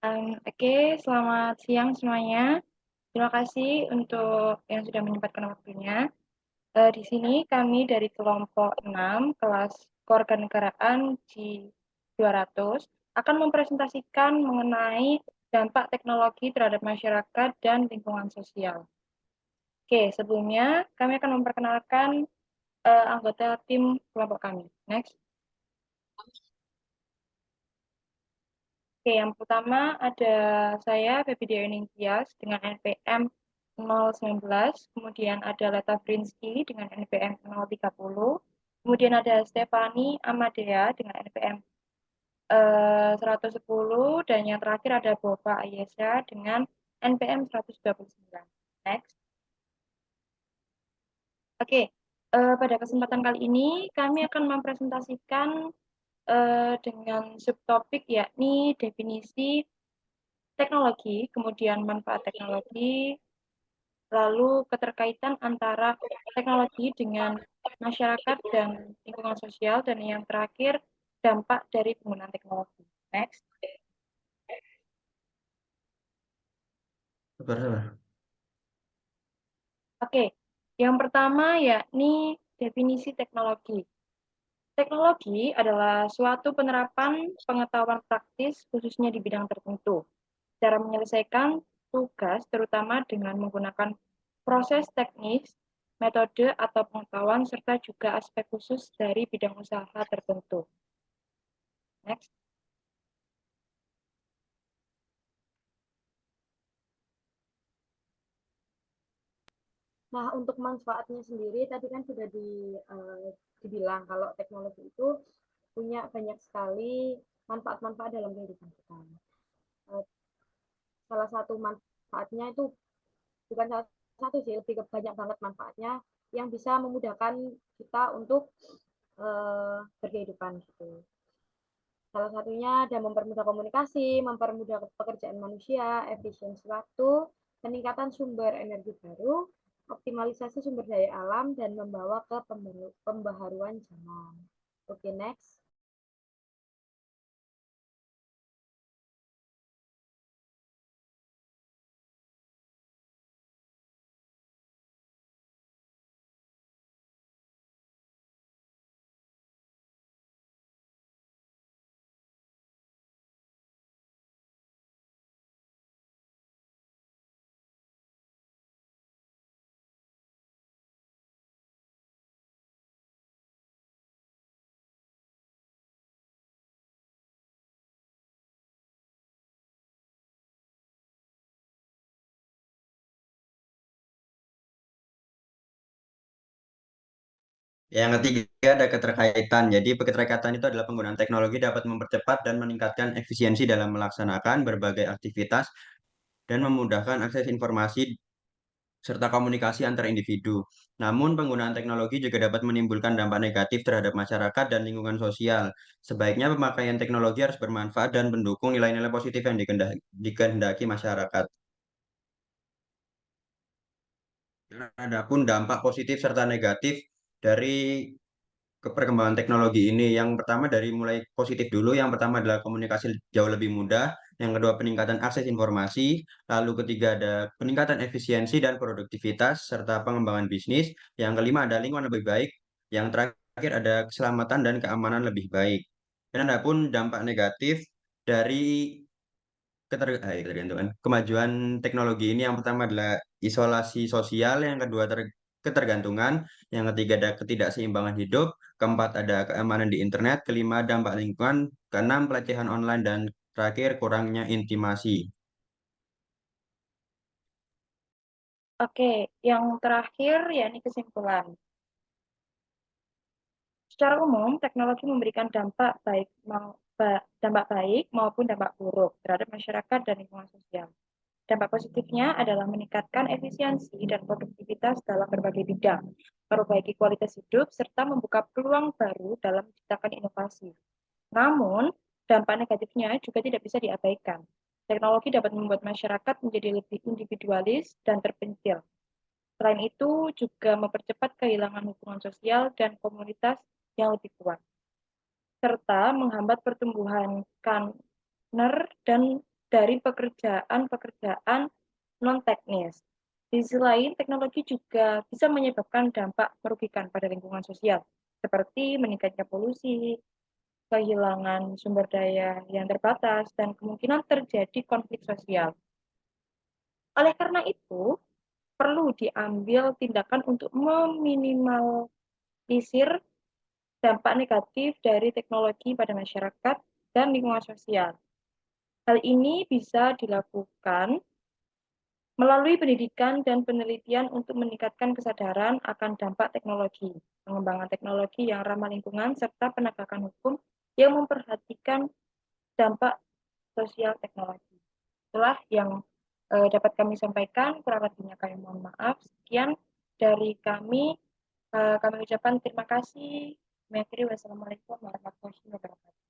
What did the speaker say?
Oke, selamat siang semuanya. Terima kasih untuk yang sudah menyempatkan waktunya. Di sini kami dari kelompok 6 kelas Kewarganegaraan G200 akan mempresentasikan mengenai dampak teknologi terhadap masyarakat dan lingkungan sosial. Oke, sebelumnya kami akan memperkenalkan anggota tim kelompok kami. Next. Oke, yang pertama ada saya, Febi Ningtyas, dengan NPM 019, kemudian ada Leta Brinsky dengan NPM 030, kemudian ada Stefani Amadea dengan NPM 110, dan yang terakhir ada Boba Ayesha dengan NPM 129. Next. Oke, pada kesempatan kali ini kami akan mempresentasikan dengan subtopik yakni definisi teknologi, kemudian manfaat teknologi, lalu keterkaitan antara teknologi dengan masyarakat dan lingkungan sosial, dan yang terakhir dampak dari penggunaan teknologi. Next. Oke, yang pertama yakni definisi teknologi. Teknologi adalah suatu penerapan pengetahuan praktis khususnya di bidang tertentu. Cara menyelesaikan tugas terutama dengan menggunakan proses teknis, metode atau pengetahuan serta juga aspek khusus dari bidang usaha tertentu. Next. Nah, untuk manfaatnya sendiri tadi kan sudah dibilang kalau teknologi itu punya banyak sekali manfaat-manfaat dalam kehidupan kita. Salah satu manfaatnya itu bukan salah satu sih, lebih ke banyak banget manfaatnya yang bisa memudahkan kita untuk berkehidupan gitu. Salah satunya ada mempermudah komunikasi, mempermudah pekerjaan manusia, efisiensi waktu, peningkatan sumber energi baru, optimalisasi sumber daya alam, dan membawa ke pembaharuan zaman. Oke, next. Yang ketiga ada keterkaitan. Jadi keterkaitan itu adalah penggunaan teknologi dapat mempercepat dan meningkatkan efisiensi dalam melaksanakan berbagai aktivitas dan memudahkan akses informasi serta komunikasi antar individu. Namun penggunaan teknologi juga dapat menimbulkan dampak negatif terhadap masyarakat dan lingkungan sosial. Sebaiknya pemakaian teknologi harus bermanfaat dan mendukung nilai-nilai positif yang dikehendaki masyarakat. Adapun dampak positif serta negatif dari perkembangan teknologi ini. Yang pertama dari mulai positif dulu, yang pertama adalah komunikasi jauh lebih mudah, yang kedua peningkatan akses informasi, lalu ketiga ada peningkatan efisiensi dan produktivitas, serta pengembangan bisnis, yang kelima ada lingkungan lebih baik, yang terakhir ada keselamatan dan keamanan lebih baik. Dan adapun dampak negatif dari ketergantungan kemajuan teknologi ini, yang pertama adalah isolasi sosial, yang kedua ketergantungan, yang ketiga ada ketidakseimbangan hidup, keempat ada keamanan di internet, kelima dampak lingkungan, keenam pelecehan online, dan terakhir kurangnya intimasi. Oke, yang terakhir yakni kesimpulan. Secara umum, teknologi memberikan dampak baik maupun dampak buruk terhadap masyarakat dan lingkungan sosial. Dampak positifnya adalah meningkatkan efisiensi dan produktivitas dalam berbagai bidang, memperbaiki kualitas hidup, serta membuka peluang baru dalam menciptakan inovasi. Namun, dampak negatifnya juga tidak bisa diabaikan. Teknologi dapat membuat masyarakat menjadi lebih individualis dan terpencil. Selain itu, juga mempercepat kehilangan hubungan sosial dan komunitas yang lebih kuat, serta menghambat pertumbuhan kanker dan dari pekerjaan-pekerjaan non-teknis. Di sisi lain, teknologi juga bisa menyebabkan dampak merugikan pada lingkungan sosial, seperti meningkatnya polusi, kehilangan sumber daya yang terbatas, dan kemungkinan terjadi konflik sosial. Oleh karena itu, perlu diambil tindakan untuk meminimalisir dampak negatif dari teknologi pada masyarakat dan lingkungan sosial. Hal ini bisa dilakukan melalui pendidikan dan penelitian untuk meningkatkan kesadaran akan dampak teknologi, pengembangan teknologi yang ramah lingkungan, serta penegakan hukum yang memperhatikan dampak sosial teknologi. Itulah yang dapat kami sampaikan, kurang lebihnya kami mohon maaf. Sekian dari kami ucapkan terima kasih. Wassalamualaikum warahmatullahi wabarakatuh.